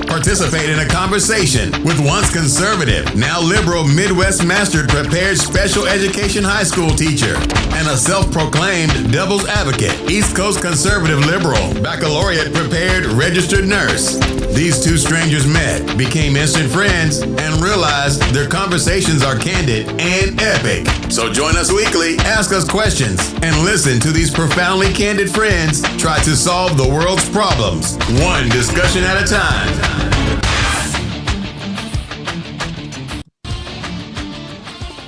Participate in a conversation with once conservative, now liberal Midwest mastered prepared special education high school teacher and a self-proclaimed devil's advocate, East Coast conservative liberal, baccalaureate prepared registered nurse. These two strangers met, became instant friends, and realized their conversations are candid and epic. So join us weekly, ask us questions, and listen to these profoundly candid friends try to solve the world's problems, one discussion at a time.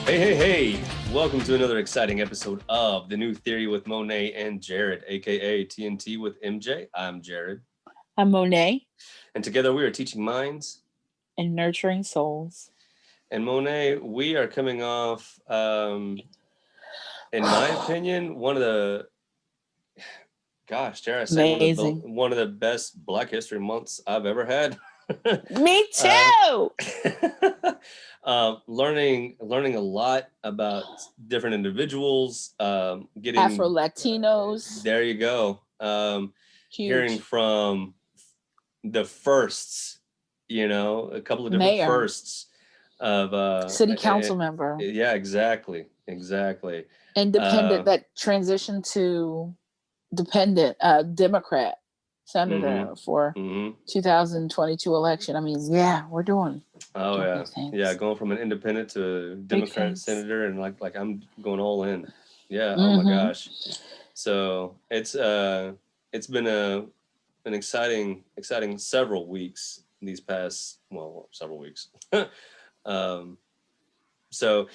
Hey. Welcome to another exciting episode of The New Theory with Monet and Jared, aka TNT with MJ. I'm Jared. I'm Monet. And together we are teaching minds and nurturing souls. And Monet, we are coming off, in my opinion, one of the, dare I say, one of the best Black History months I've ever had. Me too. Learning a lot about different individuals, getting Afro-Latinos. There you go. Hearing from the firsts, a couple of different firsts of city council member. Yeah, exactly. Independent that transitioned to dependent Democrat senator for 2022 election. I mean, yeah, we're doing. Oh yeah, yeah, going from an independent to Democrat senator, and like I'm going all in. Yeah. Oh my gosh. So it's been an exciting several weeks these past several weeks. So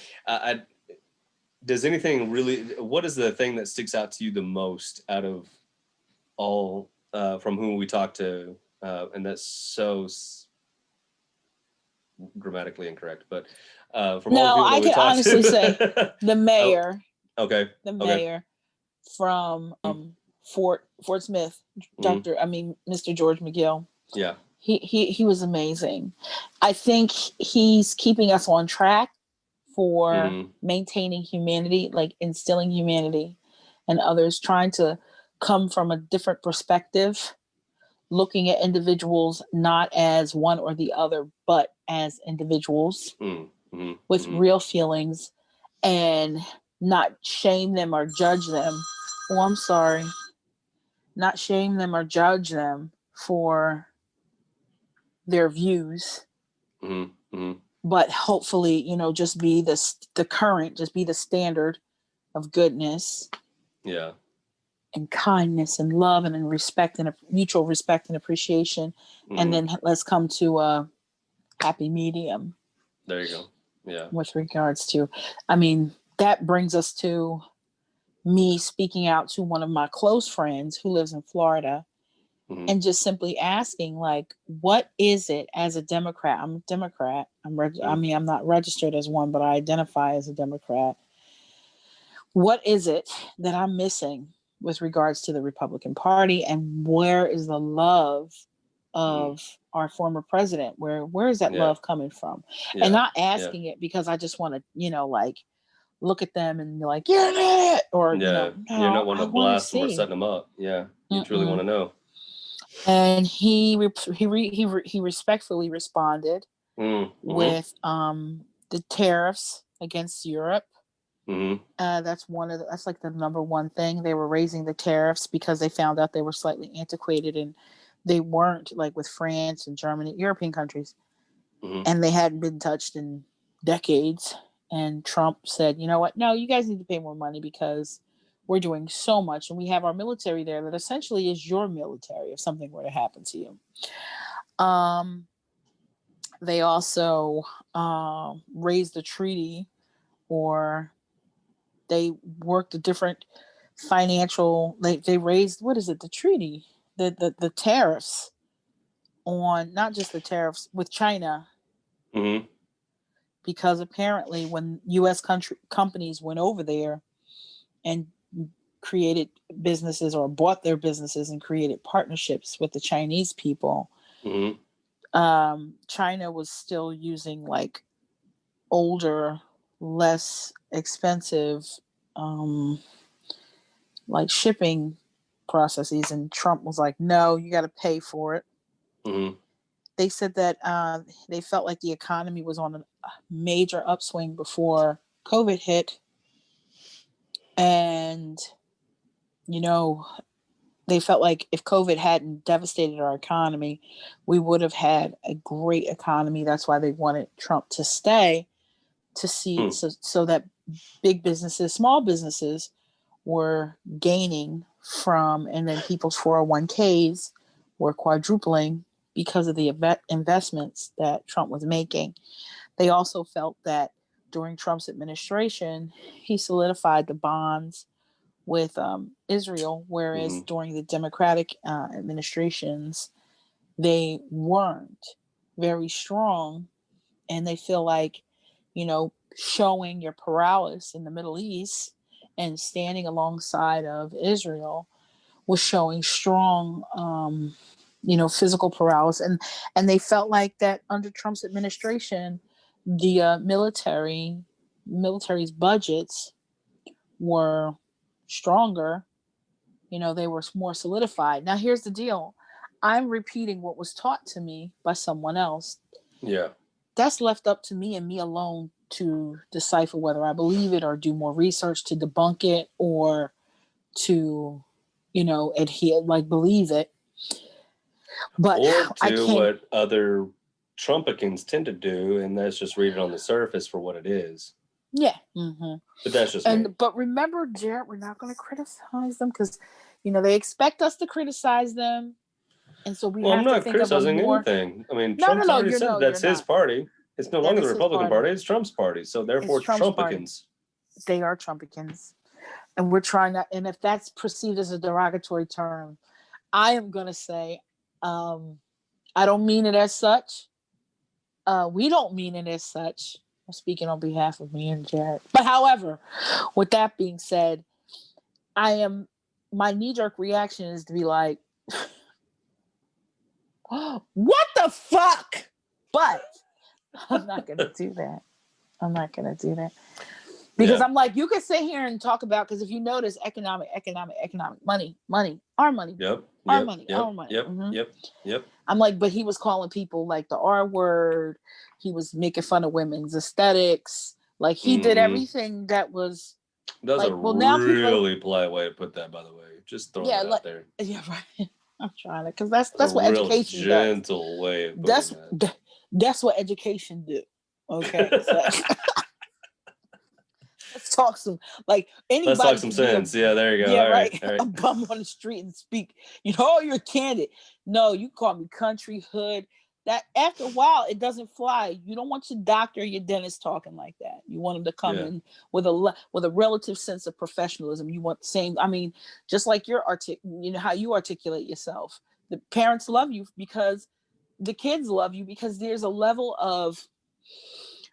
does anything really? What is the thing that sticks out to you the most out of all from whom we talked to? And that's so grammatically incorrect, but from all the people I can honestly say the mayor. Okay. The mayor from Fort Smith, Mr. George McGill. Yeah. He was amazing. I think he's keeping us on track for maintaining humanity, like instilling humanity, and others trying to come from a different perspective, looking at individuals not as one or the other, but as individuals with real feelings, and not shame them or judge them. Oh, I'm sorry. Not shame them or judge them for their views, but hopefully, just be the current, just be the standard of goodness. Yeah. And kindness and love and respect and mutual respect and appreciation. And then let's come to a happy medium. There you go. Yeah. With regards to, that brings us to me speaking out to one of my close friends who lives in Florida and just simply asking, like, what is it as a Democrat? I'm a Democrat. I'm not registered as one, but I identify as a Democrat. What is it that I'm missing with regards to the Republican Party, and where is the love of our former president? Where is that love coming from? And not asking it because I just want to, look at them and be like, you're an idiot, or you're not one to blast them or setting them up. Yeah, you truly want to know. And he respectfully responded with the tariffs against Europe. That's like the number one thing. They were raising the tariffs because they found out they were slightly antiquated, and they weren't like with France and Germany, European countries, and they hadn't been touched in decades. And Trump said, you know what? No, you guys need to pay more money because we're doing so much, and we have our military there that essentially is your military if something were to happen to you. They also raised the treaty, or they worked a different financial, they raised, the treaty, the tariffs on, not just the tariffs with China, because apparently when U.S. companies went over there and created businesses or bought their businesses and created partnerships with the Chinese people, China was still using like older, less expensive like shipping processes, and Trump was like, no, you got to pay for it. Mm-hmm. They said that they felt like the economy was on a major upswing before COVID hit. And, you know, they felt like if COVID hadn't devastated our economy, we would have had a great economy. That's why they wanted Trump to stay, to see so that big businesses, small businesses were gaining from, and then people's 401ks were quadrupling because of the investments that Trump was making. They also felt that during Trump's administration, he solidified the bonds with Israel, whereas during the Democratic administrations, they weren't very strong. And they feel like, you know, showing your prowess in the Middle East and standing alongside of Israel was showing strong, you know, physical prowess. And they felt like that under Trump's administration, the military's budgets were stronger. You know, they were more solidified. Now, here's the deal. I'm repeating what was taught to me by someone else. Yeah. That's left up to me and me alone to decipher whether I believe it or do more research to debunk it or to, you know, adhere, like believe it. But or do what other Trumpicans tend to do, and that's just read it on the surface for what it is. Yeah. Mm-hmm. But that's just me. But remember, Jared, we're not going to criticize them because, you know, they expect us to criticize them. And so we have to think of a more... I'm not criticizing anything. I mean, Trump's already said that's his party. It's no longer the Republican Party. It's Trump's party. So therefore, it's Trumpicans. They are Trumpicans. And we're trying to... And if that's perceived as a derogatory term, I am going to say, I don't mean it as such. We don't mean it as such. I'm speaking on behalf of me and Jared. But however, with that being said, my knee-jerk reaction is to be like, oh, what the fuck? But I'm not going to do that. Because I'm like, you can sit here and talk about, because if you notice, economic, money, our money. Our money. Yep. I'm like, but he was calling people like the R word. He was making fun of women's aesthetics. Like he did everything that was. That's like, really polite way to put that, by the way. Just throwing it out there. Yeah, right. I'm trying to, because that's what education does. Gentle way of putting that. That's what education do. Okay. So. Let's talk some, like, anybody. Let's talk some sense. Yeah, there you go. Yeah, all right. All right. A bum on the street and speak. You know, oh, you're candid. No, you call me country, hood. That after a while, it doesn't fly. You don't want your doctor or your dentist talking like that. You want them to come in with a relative sense of professionalism. You want the same. I mean, just like you know how you articulate yourself. The parents love you because the kids love you because there's a level of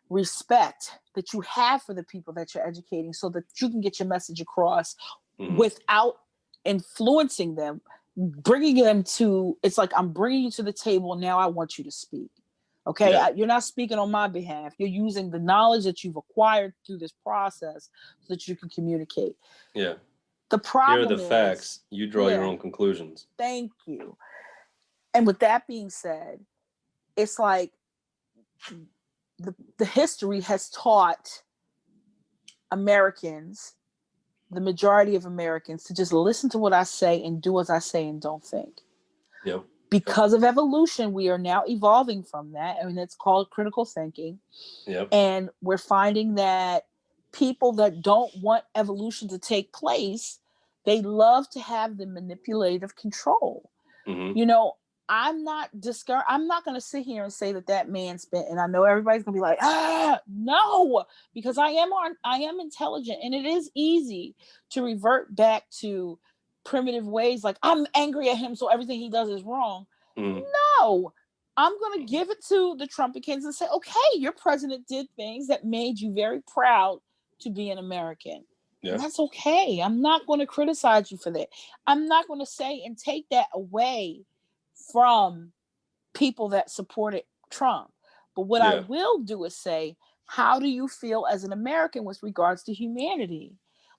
respect that you have for the people that you're educating so that you can get your message across without influencing them, bringing them to, it's like, I'm bringing you to the table. Now I want you to speak. Okay. Yeah. You're not speaking on my behalf. You're using the knowledge that you've acquired through this process so that you can communicate. Yeah. The problem Here are the facts. You draw your own conclusions. Thank you. And with that being said, it's like, the history has taught Americans, the majority of Americans, to just listen to what I say and do as I say and don't think. Yep. Because of evolution, we are now evolving from that. I mean, it's called critical thinking. Yep. And we're finding that people that don't want evolution to take place, they love to have the manipulative control. Mm-hmm. You know, I'm not discouraged. I'm not going to sit here and say that man spent, and I know everybody's going to be like, no, because I am intelligent, and it is easy to revert back to primitive ways. Like, I'm angry at him, so everything he does is wrong. No, I'm going to give it to the Trumpicans and say, okay, your president did things that made you very proud to be an American. Yeah. And that's okay. I'm not going to criticize you for that. I'm not going to say and take that away from people that supported Trump. But what I will do is say, how do you feel as an American with regards to humanity?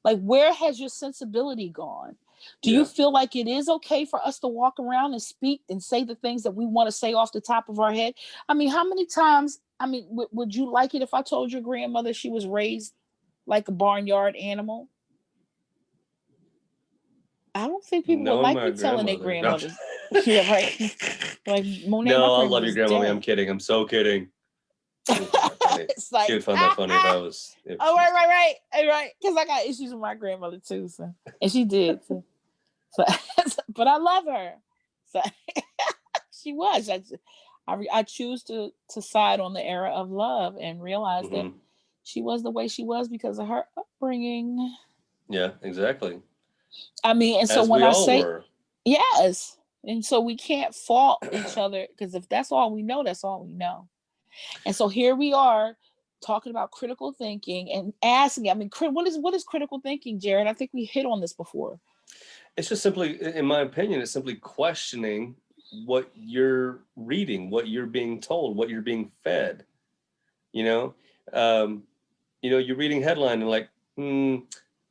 Like, where has your sensibility gone? Do you feel like it is okay for us to walk around and speak and say the things that we want to say off the top of our head? I mean, how many times, would you like it if I told your grandmother she was raised like a barnyard animal? I don't think people would like me telling their grandmothers. Yeah, right. Like, Monet, no, I love your grandmommy. I'm kidding. I'm so kidding. It's like, she would find that funny if I was. Right. Because I got issues with my grandmother too, so, and she did. So, but I love her. So she was. I choose to side on the era of love and realize that she was the way she was because of her upbringing. Yeah, exactly. I mean, and so when I say yes, and so we can't fault each other because if that's all we know, that's all we know. And so here we are talking about critical thinking and asking, what is critical thinking, Jared? I think we hit on this before. It's just simply, in my opinion, it's simply questioning what you're reading, what you're being told, what you're being fed. You're reading headline and like,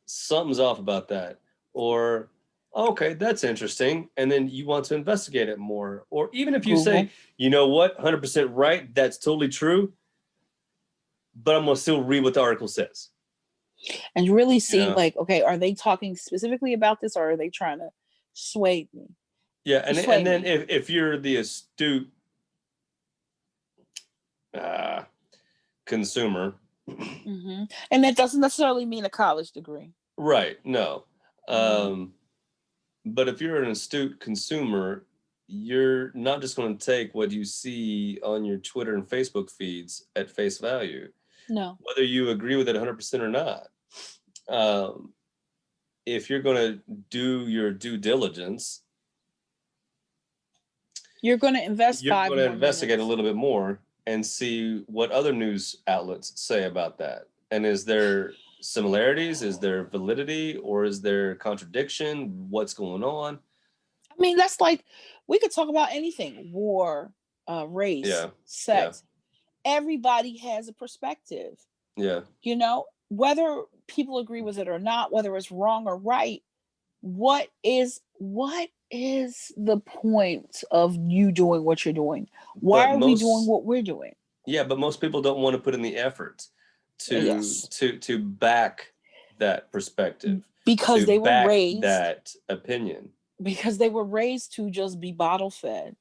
something's off about that. Or, okay, that's interesting. And then you want to investigate it more. Or even if you say, you know what, 100% right, that's totally true, but I'm going to still read what the article says. And really see, like, okay, are they talking specifically about this or are they trying to sway me? Yeah, and then if you're the astute consumer. And that doesn't necessarily mean a college degree. Right, no. But if you're an astute consumer, you're not just going to take what you see on your Twitter and Facebook feeds at face value. No. Whether you agree with it 100% or not. If you're going to do your due diligence, you're going to investigate a little bit more and see what other news outlets say about that. And is there similarities? Is there validity? Or is there contradiction? What's going on? I mean, that's like, we could talk about anything. War, race, sex. Yeah. Everybody has a perspective. Yeah. Whether people agree with it or not, whether it's wrong or right, what is the point of you doing what you're doing? Why are we doing what we're doing? Yeah, but most people don't want to put in the effort to back that perspective because they were raised that opinion. Because they were raised to just be bottle fed.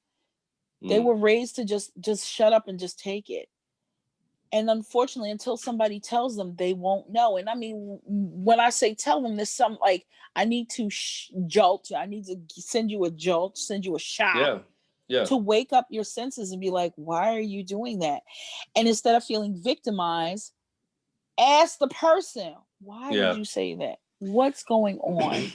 They were raised to just shut up and just take it. And unfortunately, until somebody tells them, they won't know. And I mean, when I say tell them, there's some like, I need to jolt you. I need to send you a jolt, send you a shock to wake up your senses and be like, why are you doing that? And instead of feeling victimized, ask the person, why would you say that? What's going on?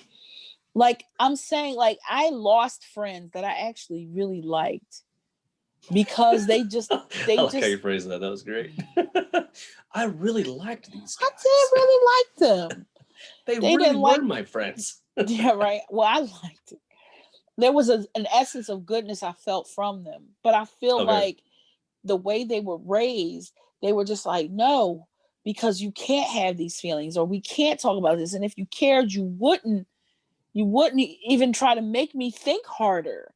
Like, I'm saying, like, I lost friends that I actually really liked. Because they just I like how you phrased that. That was great. I really liked these guys. I did really like them. They really were my friends. Yeah, right. Well, I liked it. There was an essence of goodness I felt from them. But I feel like the way they were raised, they were just like, no, because you can't have these feelings or we can't talk about this. And if you cared, you wouldn't even try to make me think harder.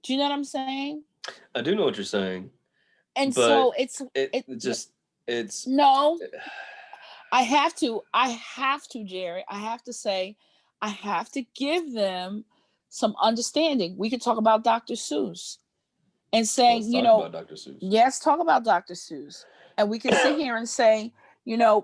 Do you know what I'm saying? I do know what you're saying. And so it's no. I have to, Jerry. I have to say, I have to give them some understanding. We could talk about Dr. Seuss and say, about Dr. Seuss. Yes, talk about Dr. Seuss. And we can sit here and say,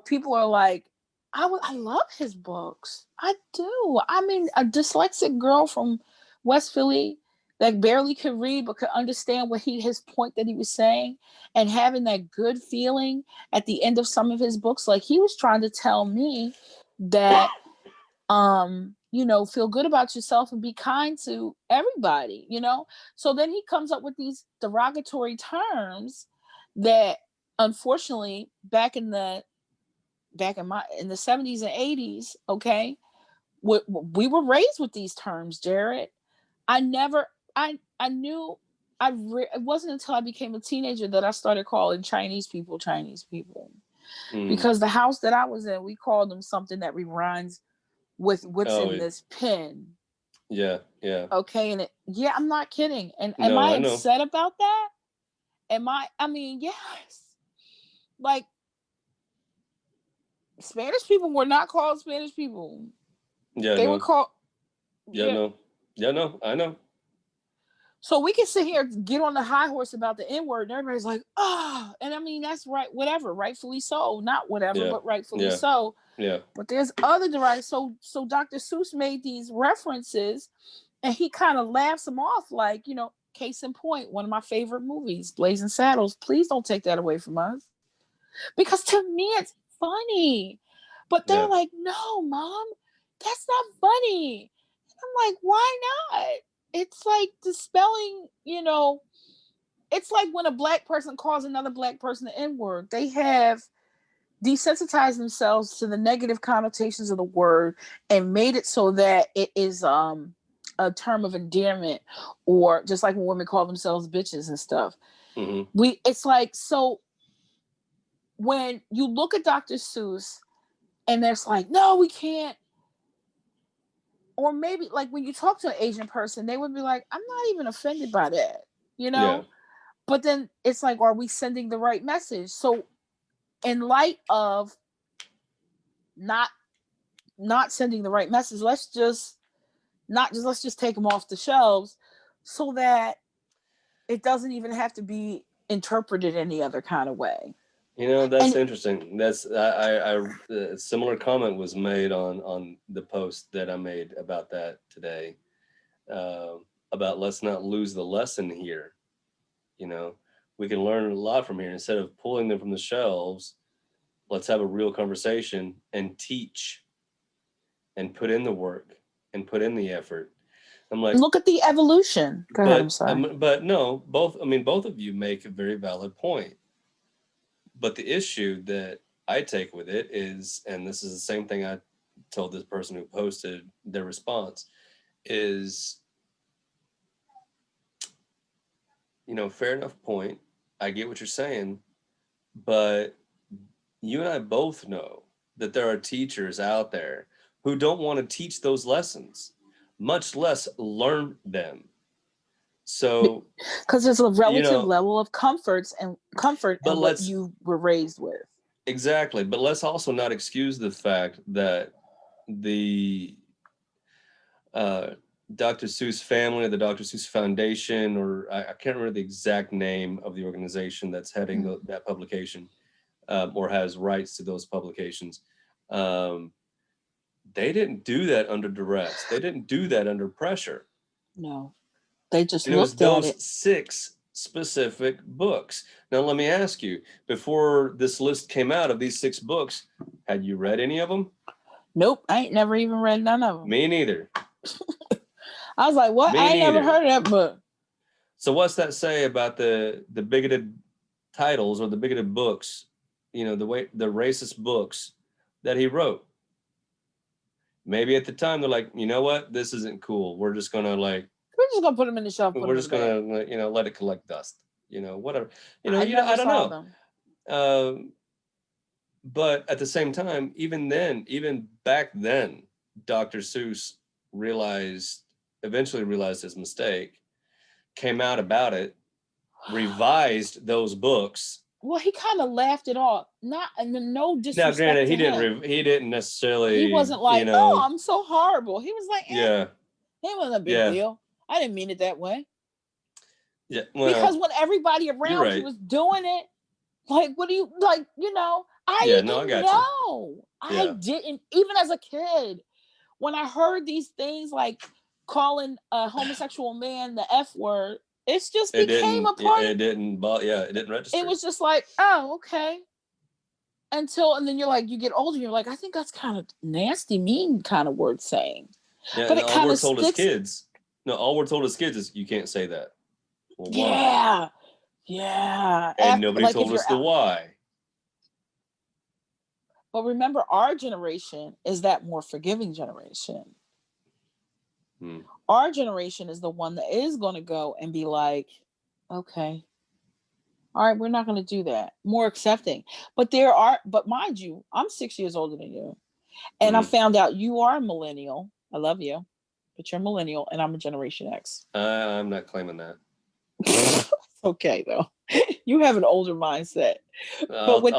people are like, I love his books. I do. I mean, a dyslexic girl from West Philly that barely could read but could understand what his point that he was saying, and having that good feeling at the end of some of his books, like he was trying to tell me that feel good about yourself and be kind to everybody, so then he comes up with these derogatory terms that unfortunately back in the 70s and 80s, okay, we were raised with these terms, Jared. It wasn't until I became a teenager that I started calling Chinese people. Because the house that I was in, we called them something that reminds with what's in this pen. Yeah, yeah. Okay, and I'm not kidding. And No, am I know. upset about that? I mean, yes. Like, Spanish people were not called Spanish people. Yeah, they were called. No. Yeah, no, I know. So we can sit here and get on the high horse about the N-word, and everybody's like, and I mean, that's right, whatever, rightfully so. Not whatever, but rightfully so. Yeah. But there's other derivatives. So Dr. Seuss made these references, and he kind of laughs them off, like, case in point, one of my favorite movies, Blazing Saddles. Please don't take that away from us. Because to me, it's funny. But they're like, no, Mom, that's not funny. And I'm like, why not? It's like dispelling, it's like when a black person calls another black person the N-word. They have desensitized themselves to the negative connotations of the word and made it so that it is a term of endearment, or just like when women call themselves bitches and stuff. Mm-hmm. It's like, so when you look at Dr. Seuss and there's like, no, we can't. Or maybe like when you talk to an Asian person, they would be like, I'm not even offended by that, Yeah. But then it's like, are we sending the right message? So in light of not sending the right message, let's just take them off the shelves so that it doesn't even have to be interpreted any other kind of way. That's interesting. That's a similar comment was made on the post that I made about that today, about let's not lose the lesson here. We can learn a lot from here. Instead of pulling them from the shelves, let's have a real conversation and teach and put in the work and put in the effort. I'm like, look at the evolution. Go ahead, I'm sorry. But no, both of you make a very valid point. But the issue that I take with it is, and this is the same thing I told this person who posted their response, is, fair enough point. I get what you're saying, but you and I both know that there are teachers out there who don't want to teach those lessons, much less learn them. So, because there's a relative level of comfort and what you were raised with. Exactly. But let's also not excuse the fact that the Dr. Seuss family, the Dr. Seuss Foundation, or I can't remember the exact name of the organization that's heading that publication, or has rights to those publications. They didn't do that under duress. They didn't do that under pressure. No. They just looked at it. It was those 6 specific books. Now, let me ask you, before this list came out of these 6 books, had you read any of them? Nope. I ain't never even read none of them. Me neither. I was like, what? I ain't never heard of that book. So what's that say about the bigoted titles or the bigoted books, the racist books that he wrote? Maybe at the time they're like, you know what? This isn't cool. We're just going to put them in the shelf. We're just going to, let it collect dust, whatever. I don't know. But at the same time, even back then, Dr. Seuss eventually realized his mistake, came out about it, revised those books. Well, he kind of laughed it off. No disrespect. Now, granted, he didn't necessarily. He wasn't like, oh, I'm so horrible. He was like, yeah, it wasn't a big deal. I didn't mean it that way. Yeah, well, because when everybody around you was doing it, like, what do you like? I didn't know. I didn't, even as a kid, when I heard these things like calling a homosexual man the F word, it just became a part. It didn't register. It was just like, oh, okay. And then you're like, you get older, you're like, I think that's kind of nasty, mean kind of word saying. Yeah, but all we're told as kids. No, all we're told as kids is you can't say that. Well, why? Yeah. And nobody told us the why. But remember, our generation is that more forgiving generation. Our generation is the one that is going to go and be like, okay, all right, we're not going to do that. More accepting. But mind you, I'm 6 years older than you. And I found out you are a millennial. I love you, but you're a millennial, and I'm a Generation X. I'm not claiming that. It's okay though. You have an older mindset. But with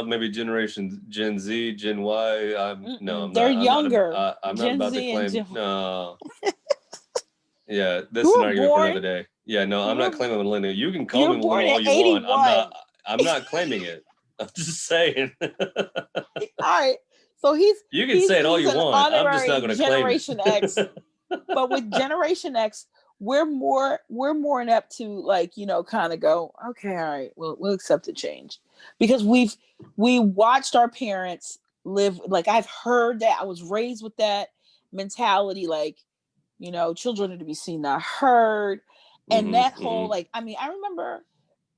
maybe Generation Gen Z, Gen Y. I'm they're not. younger. I'm Gen not about Z to claim. No. Yeah, this scenario for another day. Yeah, no, I'm not claiming millennial. You can call me millennial all you 81. Want. I'm not claiming it. I'm just saying. All right. So you can say it all you want. I'm just not going to claim it. Generation X. But with Generation X, we're more inept to, like, kind of go, okay, all right, we'll accept the change, because we watched our parents live. Like, I've heard that. I was raised with that mentality, like, children are to be seen, not heard. And that whole, like, I mean, I remember,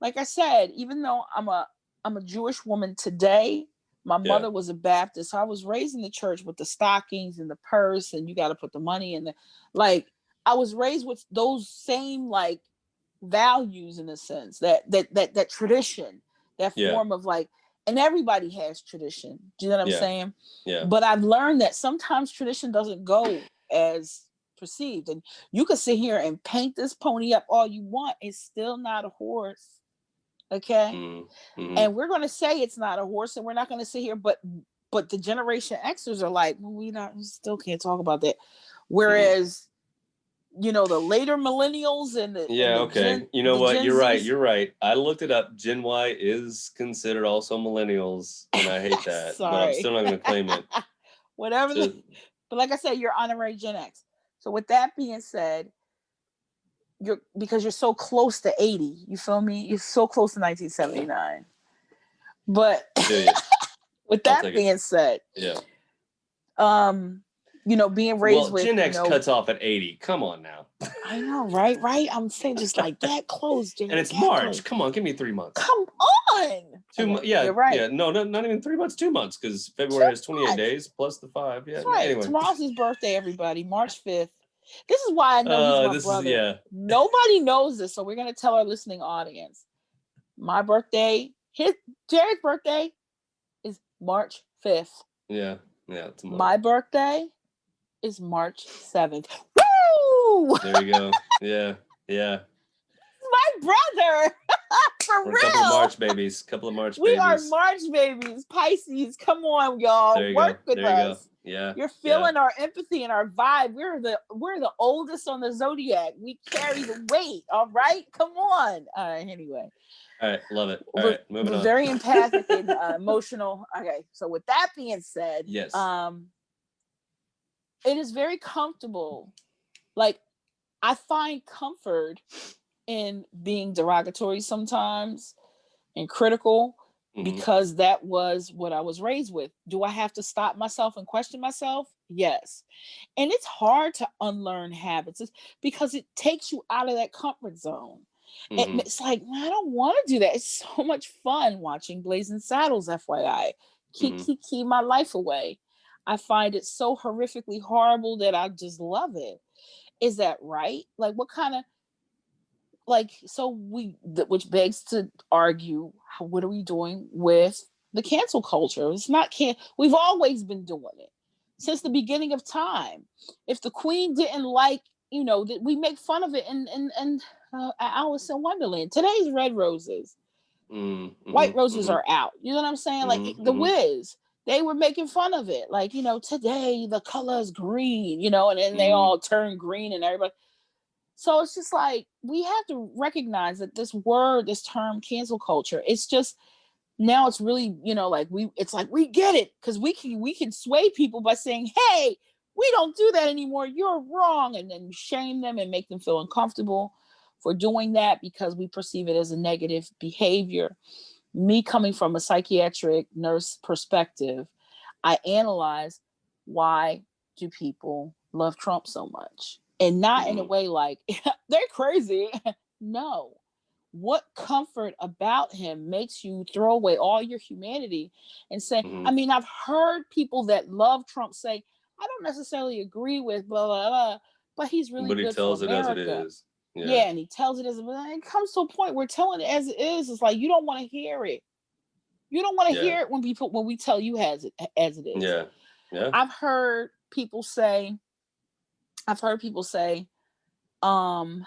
like I said, even though I'm a Jewish woman today, my mother was a Baptist. So I was raised in the church with the stockings and the purse, and you got to put the money in the, like, I was raised with those same, like, values, in a sense, that tradition, that form of, like, and everybody has tradition. Do you know what I'm saying? Yeah. But I've learned that sometimes tradition doesn't go as perceived, and you can sit here and paint this pony up all you want. It's still not a horse. Okay. And we're going to say it's not a horse, and we're not going to sit here, but the Generation Xers are like, well, we still can't talk about that. Whereas, the later millennials and the okay. You know what? You're right. You're right. I looked it up. Gen Y is considered also millennials, and I hate that, but I'm still not going to claim it. Whatever. But like I said, you're honorary Gen X. So with that being said, because you're so close to 80, you feel me? You're so close to 1979. But with that being said, being raised with, Gen X cuts off at 80. Come on now. I know, right? I'm saying just like that close, Gen. And it's March. Close. Come on, give me 3 months. Come on. You're right. Yeah, no, not even 3 months. 2 months, because February has 28 days plus the 5. Yeah. That's right. Anyway. Tomorrow's his birthday, everybody. March 5th. This is why I know he's my brother. Nobody knows this, so we're gonna tell our listening audience. My birthday, Jared's birthday, is March 5th. Yeah. My birthday is March 7th. Woo! There you go. Yeah. My brother. For real. A couple of March babies. We are March babies. Pisces. Come on, y'all. Work with us. Yeah. You're feeling our empathy and our vibe. We're the oldest on the zodiac. We carry the weight. All right. Come on. Anyway. All right. Love it. All right. Moving on. Very empathic and emotional. Okay. So with that being said, yes. It is very comfortable. Like, I find comfort in being derogatory sometimes and critical, because that was what I was raised with. Do I have to stop myself and question myself? Yes. And it's hard to unlearn habits because it takes you out of that comfort zone. And it's like, I don't want to do that. It's so much fun watching Blazing Saddles, FYI. Keep my life away. I find it so horrifically horrible that I just love it. Is that right? Like, what kind of, like, so which begs to argue, what are we doing with the cancel culture? It's not we've always been doing it since the beginning of time. If the Queen didn't like, that we make fun of it in Alice in Wonderland. Today's red roses, white roses are out. You know what I'm saying? Like the Wiz, they were making fun of it. Like, today the color is green, and then they all turn green and everybody. So it's just like, we have to recognize that this term cancel culture, it's just, now it's really, it's like, we get it, because we can sway people by saying, hey, we don't do that anymore, you're wrong, and then shame them and make them feel uncomfortable for doing that because we perceive it as a negative behavior. Me coming from a psychiatric nurse perspective, I analyze, why do people love Trump so much? And not in a way like, they're crazy. No. What comfort about him makes you throw away all your humanity and say, I mean, I've heard people that love Trump say, I don't necessarily agree with blah, blah, blah, but he's really good for America. But he tells it as it is. Yeah, and he tells it as it comes to a point where telling it as it is like, you don't want to hear it. You don't want to hear it when we tell you as it is. Yeah. Yeah. I've heard people say, oh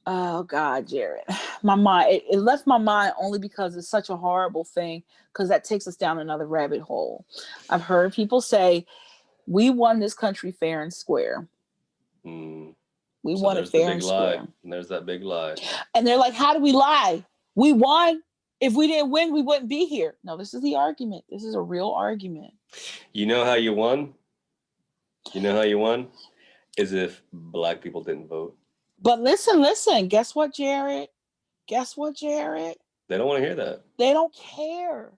God, Jared, my mind, it left my mind only because it's such a horrible thing, because that takes us down another rabbit hole. I've heard people say, we won this country fair and square. We won it fair and square. And there's that big lie. And they're like, how do we lie? We won. If we didn't win, we wouldn't be here. No, this is the argument. This is a real argument. You know how you won? Is if Black people didn't vote. But listen. Guess what, Jared? They don't want to hear that. They don't care.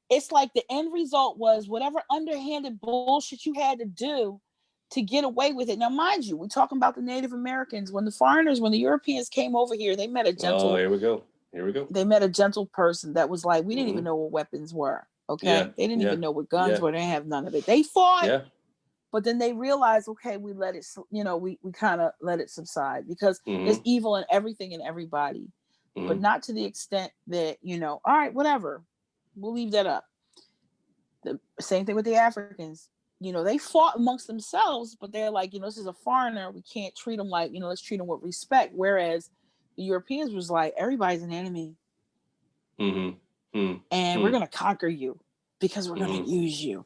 It's like the end result was whatever underhanded bullshit you had to do to get away with it. Now, mind you, we're talking about the Native Americans. When the Europeans came over here, they met a gentle... Oh, here we go. They met a gentle person that was like, we didn't even know what weapons were, okay? Yeah. They didn't even know what guns were. They didn't have none of it. They fought, but then they realized, okay, we let it, we kind of let it subside, because there's evil in everything and everybody, but not to the extent that, all right, whatever. We'll leave that up. The same thing with the Africans. They fought amongst themselves, but they're like, this is a foreigner. We can't treat them like, let's treat them with respect. Whereas the Europeans was like, everybody's an enemy. And we're going to conquer you because we're going to use you.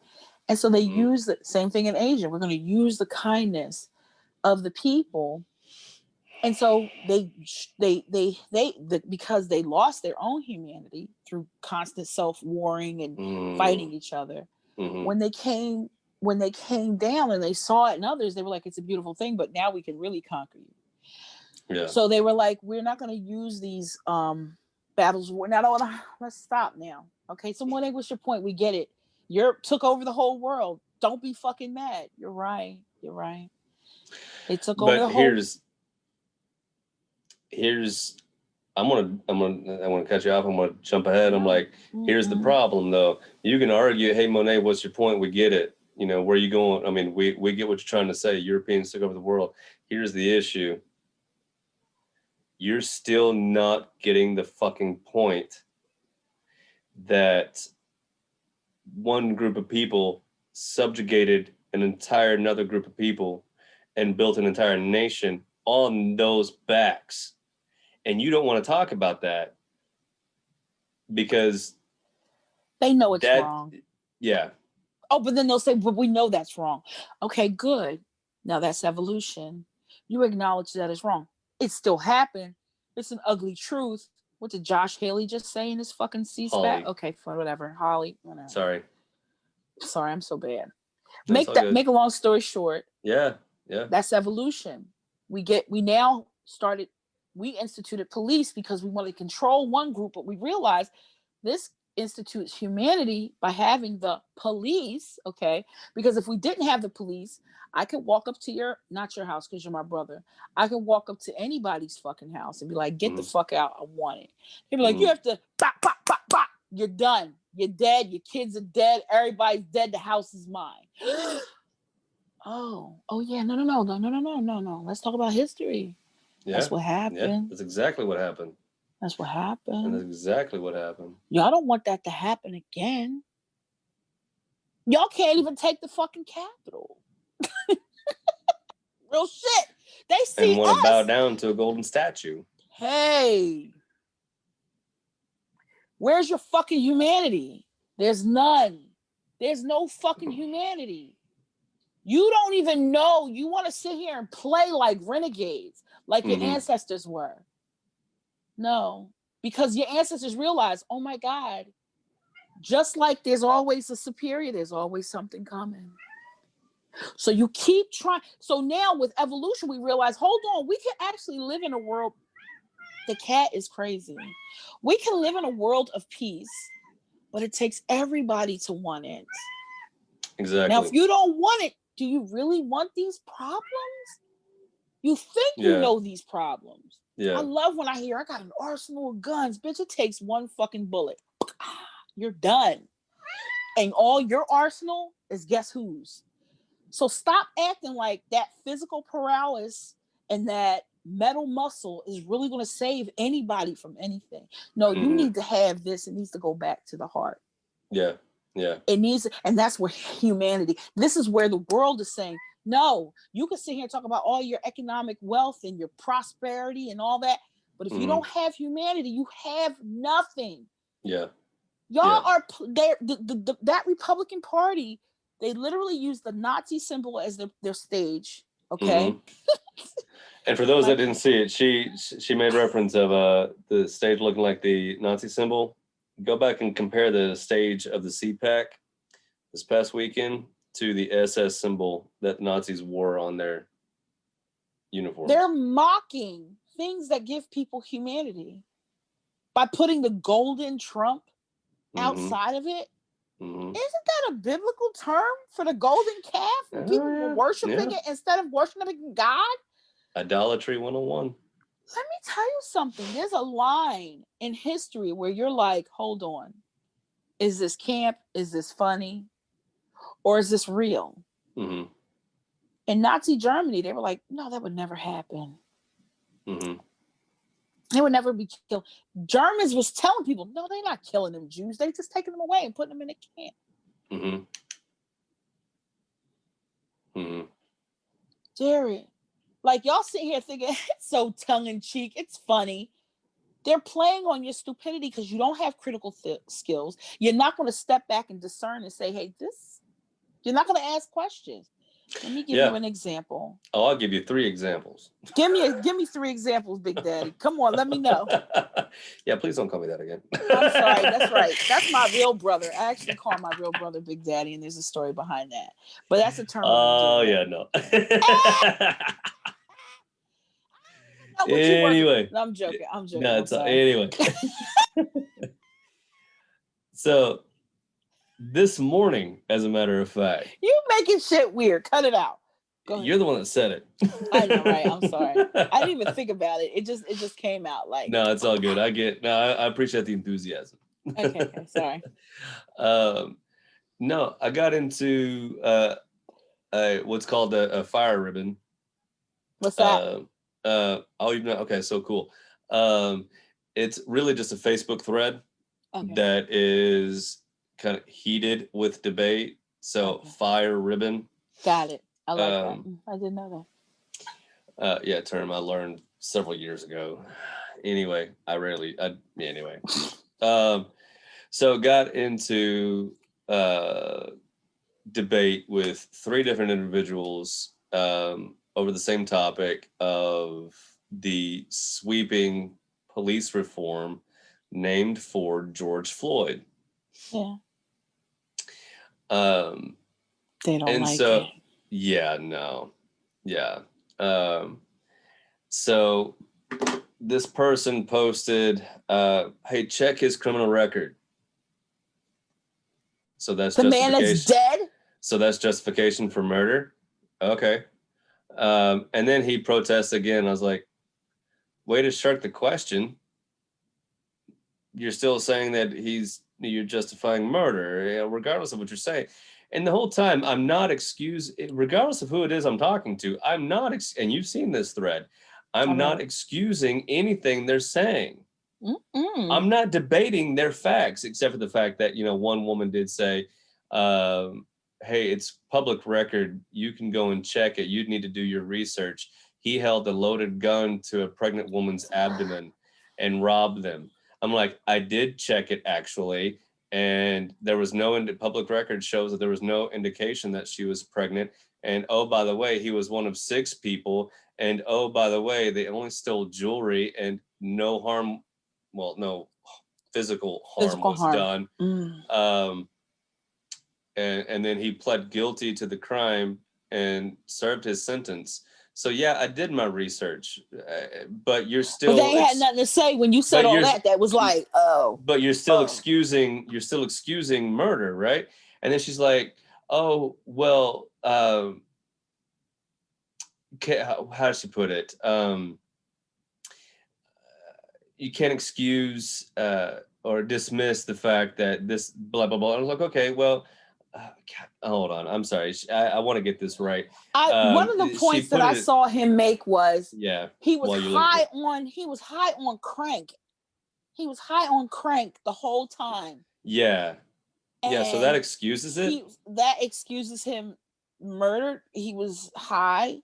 And so they use the same thing in Asia. We're going to use the kindness of the people. And so because they lost their own humanity through constant self-warring and fighting each other, when they came down and they saw it in others, they were like, it's a beautiful thing, but now we can really conquer you. Yeah. So they were like, we're not going to use these battles. Now, let's stop now. Okay, so Monet, what's your point? We get it. Europe took over the whole world. Don't be fucking mad. You're right. They took over the whole. Here's I want to cut you off. I'm gonna jump ahead. I'm like, here's the problem though. You can argue, hey Monet, what's your point? We get it. Where are you going? I mean, we get what you're trying to say. Europeans took over the world. Here's the issue. You're still not getting the fucking point that one group of people subjugated an entire another group of people and built an entire nation on those backs. And you don't want to talk about that because they know it's wrong. Yeah. Oh, but then they'll say, but we know that's wrong. Okay, good. Now that's evolution. You acknowledge that it's wrong. It still happened. It's an ugly truth. What did Josh Haley just say in his fucking C-SPAC? Okay, fine, whatever. Holly, whatever. Sorry, I'm so bad. Make a long story short. Yeah. That's evolution. We instituted police because we wanted to control one group, but we realized this institutes humanity by having the police, okay? Because if we didn't have the police, I could walk up to not your house because you're my brother. I could walk up to anybody's fucking house and be like, get the fuck out. I want it. They'd be like, you have to, bop, bop, bop, bop. You're done. You're dead. Your kids are dead. Everybody's dead. The house is mine. Oh yeah. No. Let's talk about history. Yeah. That's what happened. Yeah, that's exactly what happened. That's what happened. And that's exactly what happened. Y'all don't want that to happen again. Y'all can't even take the fucking Capitol. Real shit. They see and want to bow down to a golden statue. Hey. Where's your fucking humanity? There's none. There's no fucking humanity. You don't even know. You want to sit here and play like renegades, like your ancestors were. No, because your ancestors realized, oh my God, just like there's always a superior, there's always something coming. So you keep trying. So now with evolution, we realize, hold on, we can actually live in a world. The cat is crazy. We can live in a world of peace, but it takes everybody to want it. Exactly. Now, if you don't want it, do you really want these problems? You think you know these problems. Yeah. I love when I hear I got an arsenal of guns. Bitch, it takes one fucking bullet. You're done. And all your arsenal is guess whose. So stop acting like that physical paralysis and that metal muscle is really going to save anybody from anything. No, you need to have this. It needs to go back to the heart. Yeah. Yeah. It needs, and that's where humanity, this is where the world is saying, no, you can sit here and talk about all your economic wealth and your prosperity and all that. But if you don't have humanity, you have nothing. Yeah. Y'all are there. That Republican Party, they literally use the Nazi symbol as their stage. Okay. And for those that didn't see it, she made reference of the stage looking like the Nazi symbol. Go back and compare the stage of the CPAC this past weekend to the SS symbol that Nazis wore on their uniforms. They're mocking things that give people humanity by putting the golden Trump outside of it. Isn't that a biblical term for the golden calf? People were worshiping it instead of worshiping God. Idolatry 101. Let me tell you something. There's a line in history where you're like, hold on. Is this camp? Is this funny? Or is this real? In Nazi Germany, they were like, no, that would never happen. They would never be killed. Germans was telling people, no, they're not killing them Jews. They just taking them away and putting them in a camp. Jared, like y'all sitting here thinking it's so tongue-in-cheek, it's funny. They're playing on your stupidity because you don't have critical skills. You're not going to step back and discern and say, hey, you're not going to ask questions. Let me give you an example. Oh, I'll give you 3 examples. Give me 3 examples, Big Daddy. Come on, let me know. Yeah, please don't call me that again. I'm sorry. That's right. That's my real brother. I actually call my real brother Big Daddy, and there's a story behind that. But that's a term. Oh, yeah, no. Anyway. No, I'm joking. No, it's anyway. So this morning, as a matter of fact, you making shit weird. Cut it out. You're the one that said it. I know, right? I'm sorry. I didn't even think about it. It just came out like. No, it's all good. I appreciate the enthusiasm. Okay, sorry. No, I got into what's called a fire ribbon. What's that? Okay, so cool. It's really just a Facebook thread that is kind of heated with debate. So fire ribbon. Got it. I like that. I didn't know that. Term I learned several years ago. Anyway, anyway. So got into debate with 3 different individuals over the same topic of the sweeping police reform named for George Floyd. Yeah. They don't like it. Yeah, no. Yeah. So this person posted, hey, check his criminal record. So that's the man is dead. So that's justification for murder. Okay. And then he protests again. I was like, way to shirk the question. You're still saying that you're justifying murder, regardless of what you're saying. And the whole time, I'm not regardless of who it is I'm talking to, I'm not, and you've seen this thread, I'm not excusing anything they're saying. I'm not debating their facts, except for the fact that, one woman did say, hey, it's public record. You can go and check it. You'd need to do your research. He held a loaded gun to a pregnant woman's abdomen and robbed them. I'm like, I did check it actually. And there was public record shows that there was no indication that she was pregnant. And oh, by the way, he was one of 6 people. And oh, by the way, they only stole jewelry and no physical harm was done. And then he pled guilty to the crime and served his sentence. So yeah, I did my research, but you're still. But they had nothing to say when you said all that. That was like, oh. But you're still excusing murder, right? And then she's like, oh well, how does she put it? You can't excuse or dismiss the fact that this blah blah blah. I was like, okay, well. Hold on. I'm sorry. I want to get this right. One of the points that I saw him make was he was high on crank. He was high on crank the whole time. Yeah. Yeah, so that excuses it? That excuses him murder. He was high.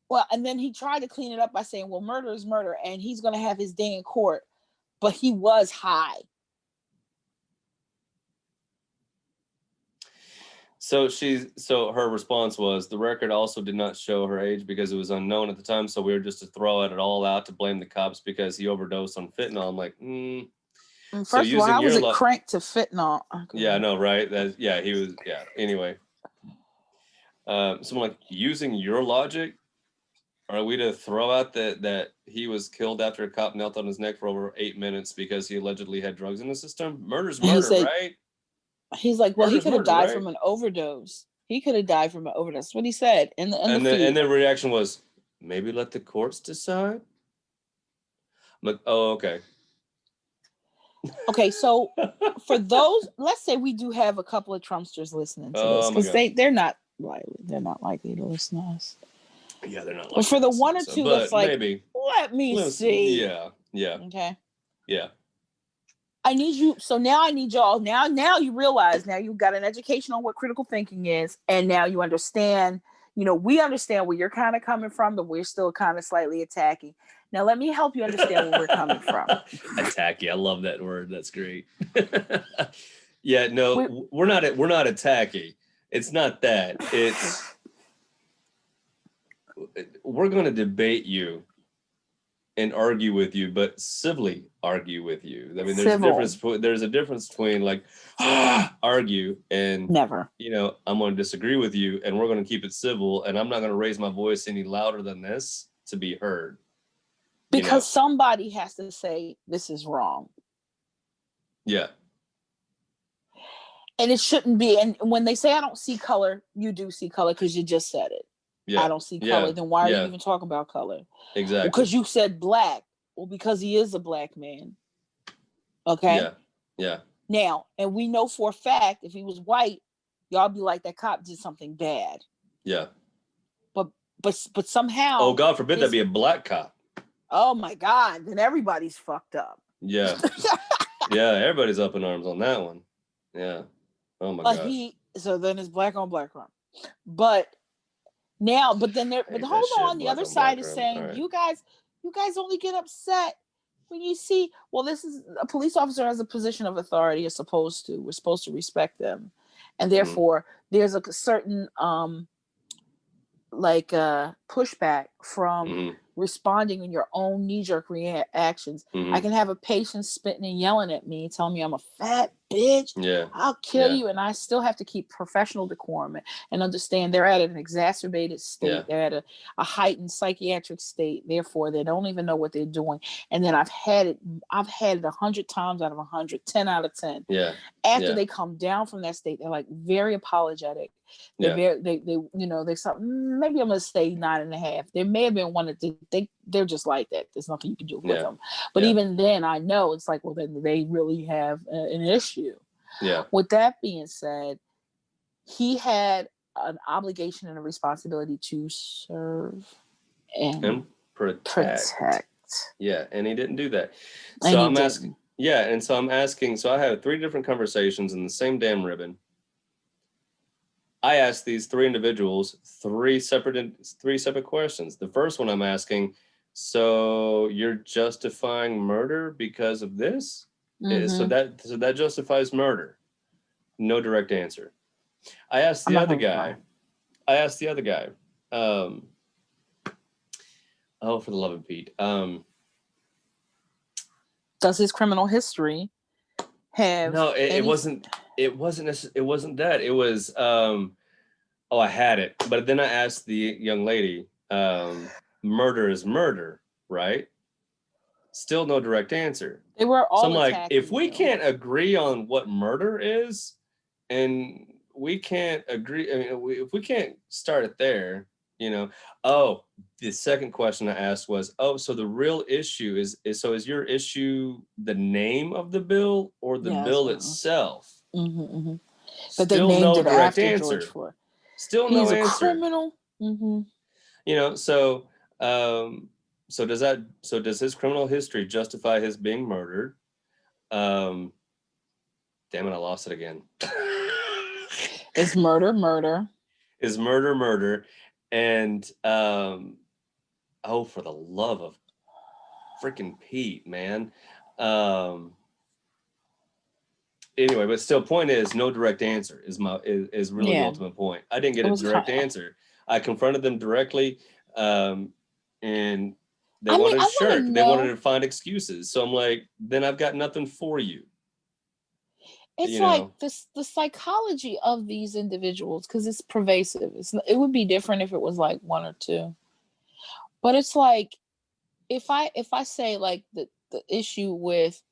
Well, and then he tried to clean it up by saying, well, murder is murder, and he's going to have his day in court. But he was high. So her response was, the record also did not show her age because it was unknown at the time, so we were just to throw it all out to blame the cops because he overdosed on fentanyl. I'm like, First of all, how was it cranked to fentanyl? Okay. Yeah, I know, right? He was, yeah. Anyway. So I'm like, using your logic, are we to throw out that he was killed after a cop knelt on his neck for over 8 minutes because he allegedly had drugs in the system? Murder's murder, right? He's like, well, he could have died from an overdose. He could have died from an overdose. That's what he said. And the reaction was, maybe let the courts decide. I'm like, oh, okay. Okay, so for those, let's say we do have a couple of Trumpsters listening to this, because they're not likely to listen to us. Yeah, they're not likely. But for the one or two that's like, maybe. Let me see. Yeah. Okay. Yeah. I need you. So now I need y'all. Now you realize. Now you've got an education on what critical thinking is, and now you understand. We understand where you're kind of coming from, but we're still kind of slightly attacking. Now let me help you understand where we're coming from. Attacky. I love that word. That's great. Yeah. No, we're not attacky. It's not that. It's we're going to debate you and argue with you, but civilly argue with you. I mean, there's a difference between like argue and never. I'm going to disagree with you, and we're going to keep it civil, and I'm not going to raise my voice any louder than this to be heard. Because somebody has to say this is wrong. Yeah. And it shouldn't be. And when they say I don't see color, you do see color because you just said it. Yeah. I don't see color. Then why are you even talking about color? Exactly. Because you said black. Well, because he is a black man. Okay? Yeah. Yeah. Now, and we know for a fact, if he was white, y'all be like, that cop did something bad. Yeah. But somehow. Oh, God forbid that be a black cop. Oh my God. Then everybody's fucked up. Yeah. Yeah, everybody's up in arms on that one. Yeah. Oh my gosh. So then it's black on black crime. But hold on, the other side is saying, right. you guys only get upset when you see, well, this is a police officer has a position of authority, we're supposed to respect them. And therefore there's a certain pushback from responding in your own knee-jerk reactions. I can have a patient spitting and yelling at me, telling me I'm a fat bitch. Yeah. I'll kill you. And I still have to keep professional decorum and understand they're at an exacerbated state. Yeah. They're at a heightened psychiatric state. Therefore, they don't even know what they're doing. And then I've had it 100 times out of 100, 10 out of 10. Yeah. After they come down from that state, they're like very apologetic. They're they say, maybe I'm gonna stay 9.5. There may have been one that they're just like that. There's nothing you can do with them. But even then, I know it's like, well, then they really have an issue. Yeah. With that being said, he had an obligation and a responsibility to serve and protect. Yeah, and he didn't do that. So I'm asking. Yeah, and so I'm asking. So I had 3 different conversations in the same damn ribbon. I asked these 3 individuals 3 separate questions. The first one I'm asking, so you're justifying murder because of this? So that justifies murder. No direct answer. I asked the other guy. Oh, for the love of Pete. Does his criminal history have? No, it wasn't that. It was I had it, but then I asked the young lady, murder is murder, right? Still no direct answer. They were all. So I'm like, if we can't agree on what murder is, and we can't agree, if we can't start it there, Oh, the second question I asked was, so the real issue is your issue the name of the bill or the bill itself? But they named no it direct after answer. George Floyd. Still no answer. He's a criminal. So does his criminal history justify his being murdered? Damn it, I lost it again. It's murder. Is murder. And for the love of freaking Pete, man. Anyway, but still, point is, no direct answer is really the ultimate point. I didn't get a direct answer. I confronted them directly, and they wanted to find excuses. So I'm like, then I've got nothing for you. It's like the psychology of these individuals, because it's pervasive. It would be different if it was like one or two, but it's like if I say like the issue with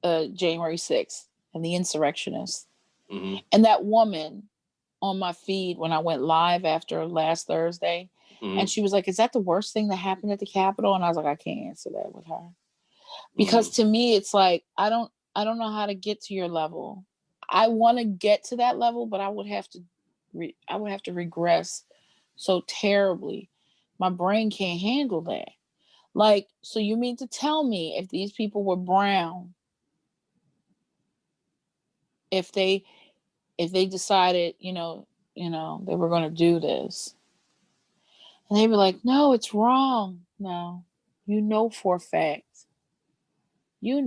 January 6th and the insurrectionists, and that woman on my feed when I went live after last Thursday, and she was like, "Is that the worst thing that happened at the Capitol?" And I was like, "I can't answer that with her, because to me it's like I don't know how to get to your level. I want to get to that level, but I would have to regress so terribly. My brain can't handle that. Like, so you mean to tell me if these people were brown, if they decided, they were going to do this, and they'd be like, no, it's wrong. No, for a fact, these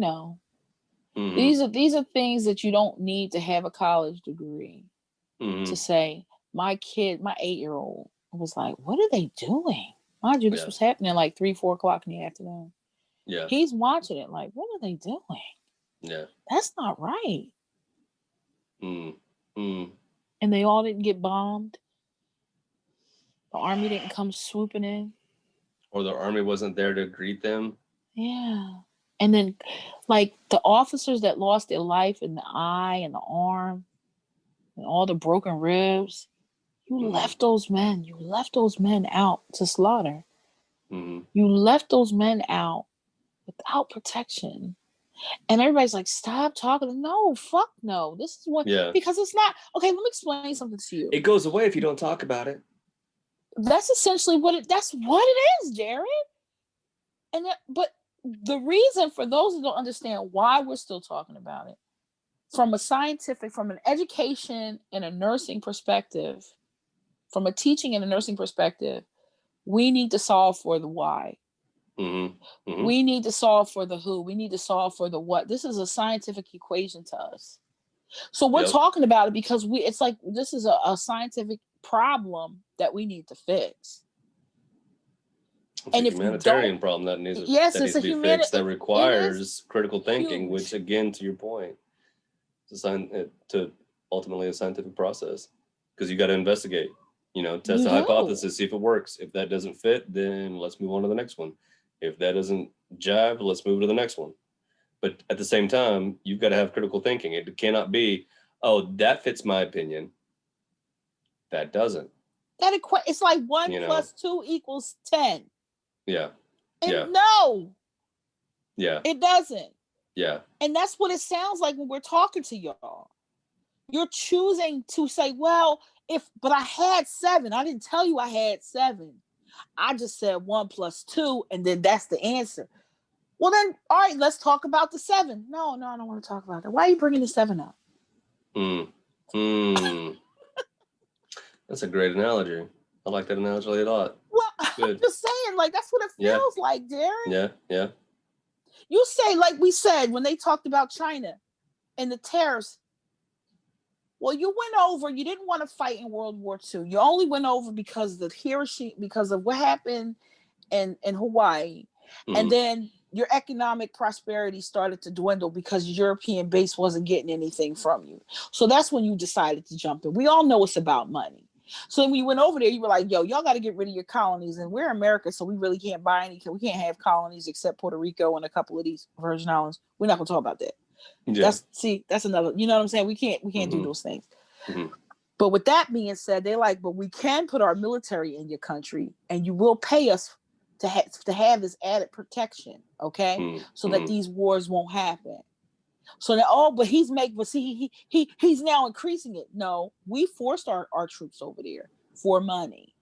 are things that you don't need to have a college degree to say. My 8-year-old was like, what are they doing? Mind you, this was happening like 3-4 o'clock in the afternoon. Yeah. He's watching it like, what are they doing? Yeah. That's not right. And they all didn't get bombed. The army didn't come swooping in. Or the army wasn't there to greet them. Yeah. And then, like, the officers that lost their life in the eye and the arm and all the broken ribs, you left those men out to slaughter. You left those men out without protection. And everybody's like, stop talking. No, fuck no. This is what, because it's not, okay, let me explain something to you. It goes away if you don't talk about it. That's essentially that's what it is, Jared. But the reason, for those who don't understand why we're still talking about it, from an education and a nursing perspective, from a teaching and a nursing perspective, we need to solve for the why. We need to solve for the who. We need to solve for the what. This is a scientific equation to us. So we're talking about it because it's like this is a scientific problem that we need to fix. It's a humanitarian problem that needs to be fixed, that requires critical thinking, which, again, to your point, to ultimately a scientific process, because you got to investigate, test a hypothesis, see if it works. If that doesn't fit, then let's move on to the next one. If that doesn't jive, let's move to the next one. But at the same time, you've got to have critical thinking. It cannot be, oh, that fits my opinion. That doesn't. It's like 1 plus 2 equals 10. Yeah. No. Yeah. It doesn't. Yeah. And that's what it sounds like when we're talking to y'all. You're choosing to say, well, but I had 7. I didn't tell you I had 7. I just said 1 plus 2, and then that's the answer. Well, then, all right, let's talk about the 7. No, I don't want to talk about that. Why are you bringing the 7 up? That's a great analogy. I like that analogy a lot. Well, I'm just saying, like, that's what it feels like, Jared. Yeah. You say, like we said, when they talked about China and the tariffs, well, you didn't want to fight in World War II. You only went over because of what happened in Hawaii. And then your economic prosperity started to dwindle because your European base wasn't getting anything from you. So that's when you decided to jump in. We all know it's about money. So when you went over there, you were like, yo, y'all got to get rid of your colonies. And we're America, so we really can't buy any. We can't have colonies except Puerto Rico and a couple of these Virgin Islands. We're not going to talk about that. Yeah. That's another, you know what I'm saying? We can't do those things. But with that being said, they're like, but we can put our military in your country and you will pay us to have this added protection, okay? So that these wars won't happen. So now, but he's now increasing it. No, we forced our troops over there for money.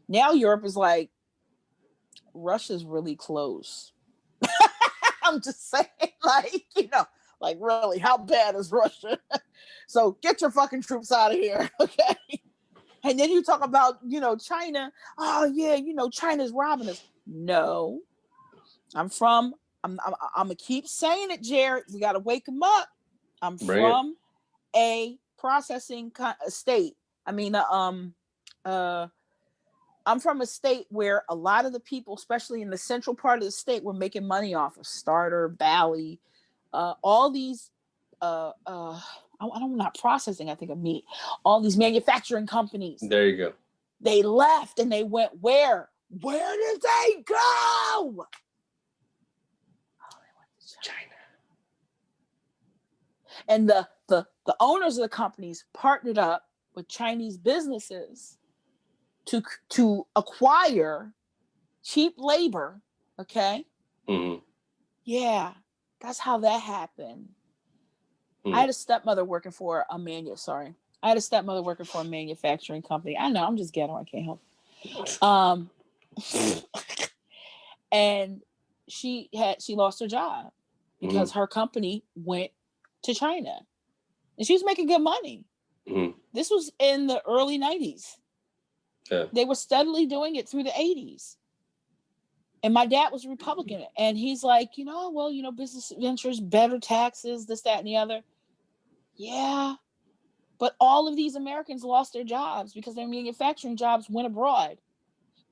Now Europe is like, Russia's really close. I'm just saying, like, Like, really, how bad is Russia? So get your fucking troops out of here, okay? And then you talk about, China. Oh yeah, China's robbing us. No, I'm gonna keep saying it, Jared. We gotta wake them up. I'm from a processing state. I'm from a state where a lot of the people, especially in the central part of the state, were making money off of Starter, Bally, all these. I'm not processing. I think of meat. All these manufacturing companies. There you go. They left and they went where? Where did they go? Oh, they went to China. And the owners of the companies partnered up with Chinese businesses to acquire cheap labor. Okay. Mm-hmm. Yeah, that's how that happened. I had a stepmother working for a manufacturing company. I know, I'm just ghetto. I can't help. And she lost her job because her company went to China, and she was making good money. This was in the early 90s. Yeah. They were steadily doing it through the 80s. And my dad was a Republican, and he's like, business ventures, better taxes, this, that, and the other. Yeah. But all of these Americans lost their jobs because their manufacturing jobs went abroad.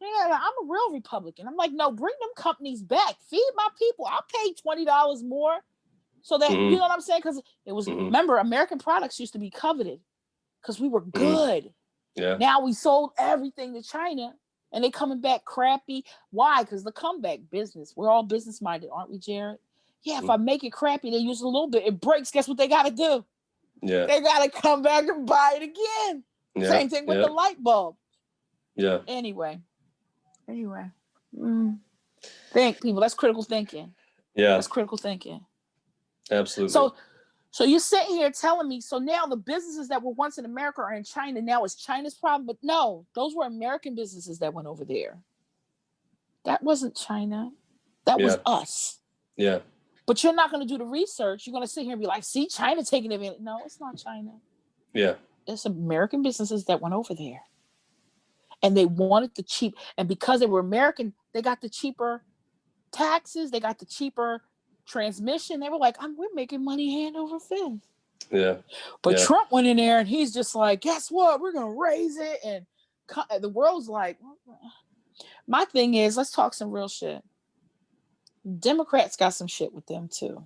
Yeah, I'm a real Republican. I'm like, no, bring them companies back. Feed my people. I'll pay $20 more. So that, you know what I'm saying? Because it was, remember, American products used to be coveted because we were good. Yeah. Now we sold everything to China, and they coming back crappy. Why? Because the comeback business. We're all business minded, aren't we, Jared? Yeah, if I make it crappy, they use it a little bit. It breaks. Guess what they got to do? Yeah. They got to come back and buy it again. Yeah. Same thing with the light bulb. Yeah. Anyway. Think, people. That's critical thinking. Yeah. That's critical thinking. Absolutely. So you're sitting here telling me, so now the businesses that were once in America are in China. Now it's China's problem. But no, those were American businesses that went over there. That wasn't China. That was us. Yeah. But you're not going to do the research. You're going to sit here and be like, see, China taking advantage. No, it's not China. Yeah. It's American businesses that went over there. And they wanted the cheap. And because they were American, they got the cheaper taxes. They got the cheaper transmission. They were like, we're making money hand over fist. Yeah. But Trump went in there and he's just like, guess what? We're going to raise it. And the world's like, my thing is, let's talk some real shit. Democrats got some shit with them too.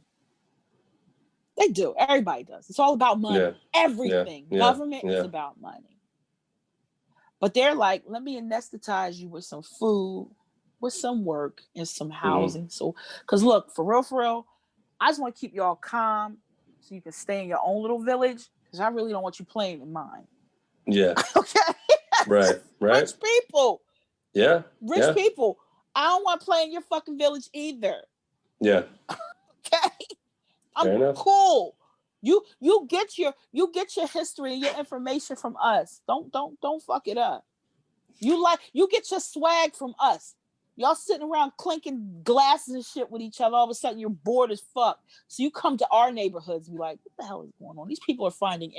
They do. Everybody does. It's all about money. Yeah. Everything. Yeah. Government is about money. But they're like, let me anesthetize you with some food, with some work, and some housing. So, because look, for real, I just want to keep y'all calm so you can stay in your own little village, because I really don't want you playing in mine. Yeah. Okay? Right. Rich people. Yeah. Rich people. I don't want to play in your fucking village either. Yeah. Okay? I'm cool. You get your history and your information from us. Don't fuck it up. You get your swag from us. Y'all sitting around clinking glasses and shit with each other. All of a sudden you're bored as fuck. So you come to our neighborhoods and be like, what the hell is going on? These people are finding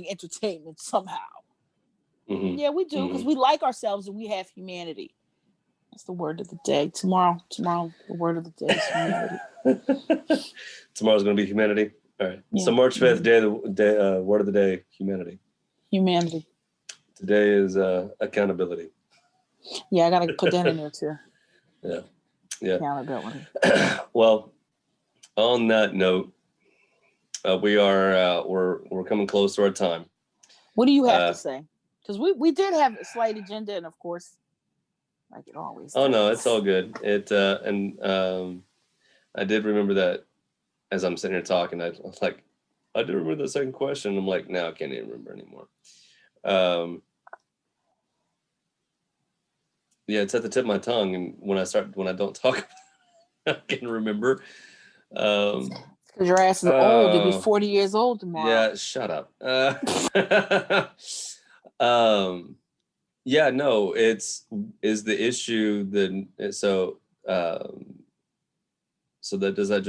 entertainment somehow. Mm-hmm. Yeah, we do, because we like ourselves and we have humanity. That's the word of the day. Tomorrow, the word of the day is humanity. Tomorrow's going to be humanity. All right. Yeah. So March 5th, word of the day, humanity. Humanity. Today is accountability. Yeah, I got to put that in there too. Yeah. Accountability. Well, on that note, we're coming close to our time. What do you have to say? Because we did have a slight agenda, and of course, like it always does. Oh no, it's all good. I did remember that as I'm sitting here talking. I was like, I did remember the second question. I'm like, no, I can't even remember anymore. Yeah, it's at the tip of my tongue, and when I don't talk, I can remember. Because your ass is old. You'll be 40 years old tomorrow. Yeah, shut up. Yeah, no, is the issue so So that does that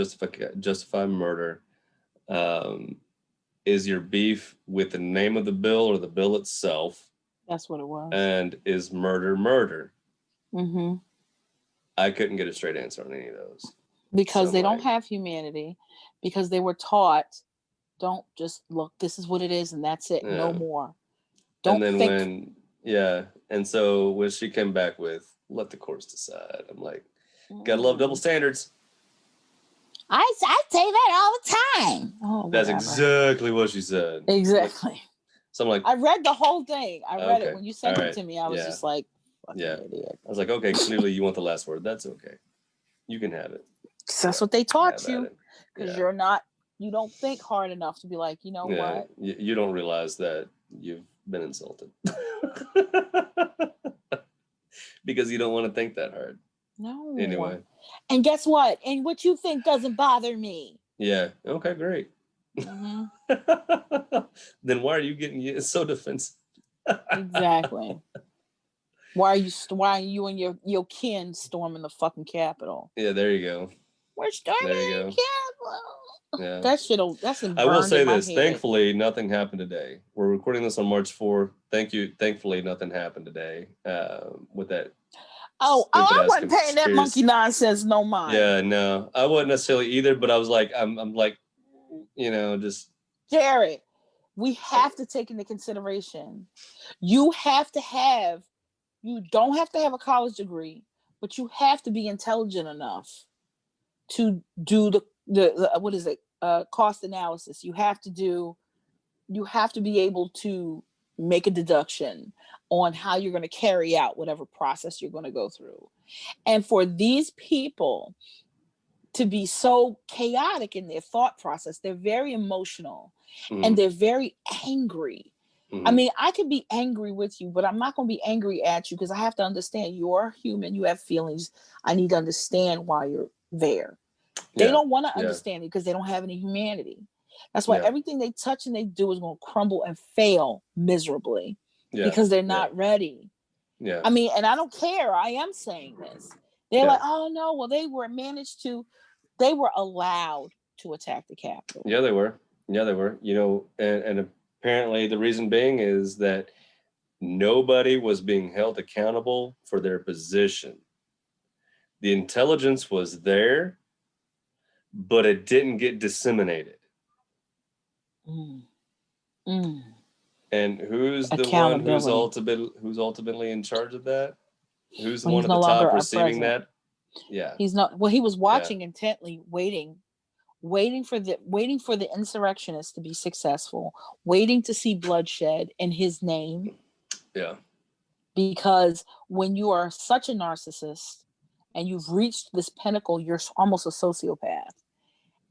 justify murder? Is your beef with the name of the bill or the bill itself? That's what it was. And is murder? Mm-hmm. I couldn't get a straight answer on any of those. Because they don't have humanity, because they were taught, don't just look, this is what it is and that's it, no more. Don't and then think. and so when she came back with, let the courts decide, I'm like, gotta love double standards. I say that all the time. Oh, that's exactly what she said. Exactly. So I'm like, I read the whole thing. I read it when you sent it to me. I was just like, idiot. I was like, okay, clearly you want the last word. That's okay. You can have it. That's what they taught you. Because you don't think hard enough to be like, you know what? You don't realize that you've been insulted. Because you don't want to think that hard. No. Anyway. And guess what? And what you think doesn't bother me. Yeah. Okay, great. Mm-hmm. Then why are you getting so defensive? Exactly. Why are you and your kin storming the fucking Capitol? Yeah, there you go. We're storming the Capitol. Yeah. That's I will say this. Thankfully, nothing happened today. We're recording this on March 4th. Thankfully, nothing happened today with that. I wasn't paying that monkey nonsense no mind. Yeah, no. I wasn't necessarily either, but I was like, I'm like, just. Jared, we have to take into consideration. You don't have to have a college degree, but you have to be intelligent enough to do the what is it? Cost analysis. You have to be able to make a deduction on how you're going to carry out whatever process you're going to go through. And for these people to be so chaotic in their thought process, they're very emotional and they're very angry. I mean, I could be angry with you, but I'm not going to be angry at you because I have to understand you're human. You have feelings. I need to understand why you're there. They don't want to understand it because they don't have any humanity. That's why everything they touch and they do is going to crumble and fail miserably because they're not ready. Yeah. I mean, and I don't care. I am saying this. They're like, oh no, well, they were allowed to attack the Capitol. Yeah, they were. And apparently the reason being is that nobody was being held accountable for their position. The intelligence was there, but it didn't get disseminated. And who's the one who's ultimately in charge of that? Who's the one at the top receiving that? Yeah. He's not. Well, he was watching intently, waiting for the insurrectionists to be successful, waiting to see bloodshed in his name. Yeah. Because when you are such a narcissist and you've reached this pinnacle, you're almost a sociopath.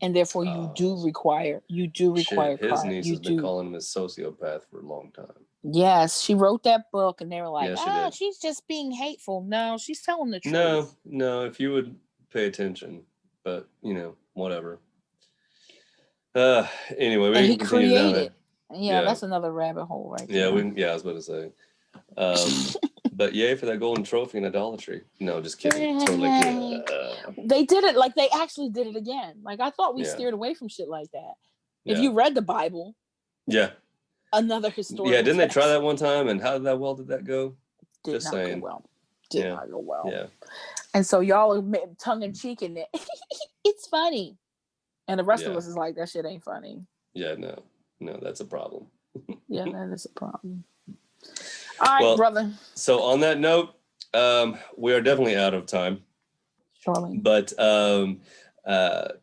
And therefore you do require his niece has been calling him a sociopath for a long time. Yes, she wrote that book and they were like, she's just being hateful. No, she's telling the truth. No, if you would pay attention, but whatever. Anyway, and he created. That's another rabbit hole right there. I was about to say. But yay for that golden trophy in idolatry. No, just kidding. Totally kidding. They did it, like they actually did it again. Like I thought we steered away from shit like that. If you read the Bible. Yeah. Another historical. Yeah, didn't they try that one time? And how did that go? Did not go well. Yeah. And so y'all are tongue in cheek in it. It's funny. And the rest of us is like, that shit ain't funny. Yeah, no, that's a problem. Yeah, that is a problem. All right, brother. So on that note, we are definitely out of time. Surely. But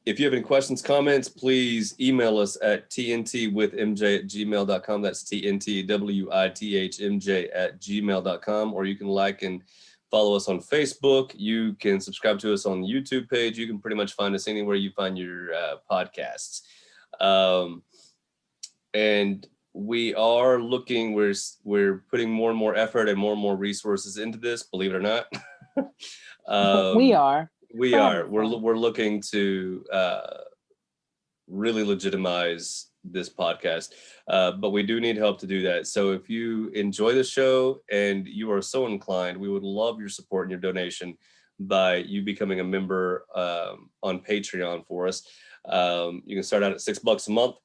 if you have any questions, comments, please email us at tntwithmj@gmail.com. That's tntwithmj@gmail.com. Or you can like and follow us on Facebook. You can subscribe to us on the YouTube page. You can pretty much find us anywhere you find your podcasts. And we are looking, we're putting more and more effort and more resources into this, believe it or not. We are. We're looking to really legitimize this podcast, but we do need help to do that. So if you enjoy the show and you are so inclined, we would love your support and your donation. by you becoming a member on Patreon for us. You can start out at $6 a month.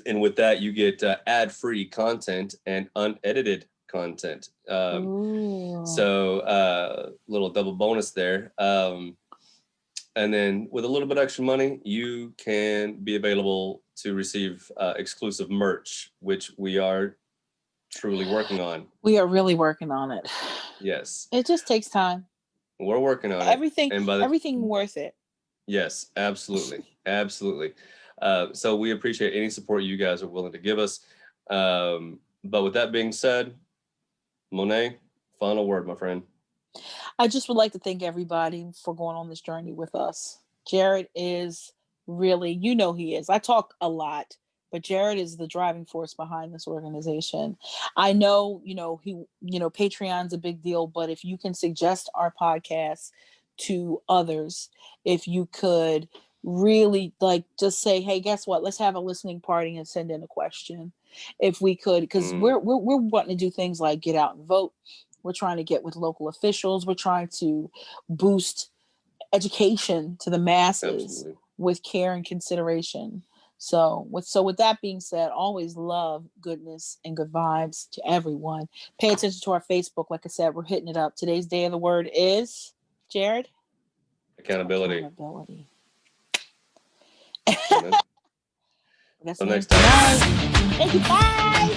And with that, you get ad-free content and unedited content. So little double bonus there. And then with a little bit extra money, you can be available to receive exclusive merch, which we are truly working on. We are really working on it. Yes. It just takes time. We're working on everything, it. everything worth it. Yes, absolutely. Absolutely. So we appreciate any support you guys are willing to give us. But with that being said, Monet, final word, my friend. I just would like to thank everybody for going on this journey with us. Jared is really, he is. I talk a lot, but Jared is the driving force behind this organization. I know, Patreon's a big deal, but if you can suggest our podcast to others, if you could really just say, hey, guess what? Let's have a listening party and send in a question. If we could, because we're wanting to do things like get out and vote. We're trying to get with local officials. We're trying to boost education to the masses with care and consideration. So with that being said, always love, goodness, and good vibes to everyone. Pay attention to our Facebook. Like I said, we're hitting it up. Today's day of the word is, Jared? Accountability. Until next time. Thank you. Bye.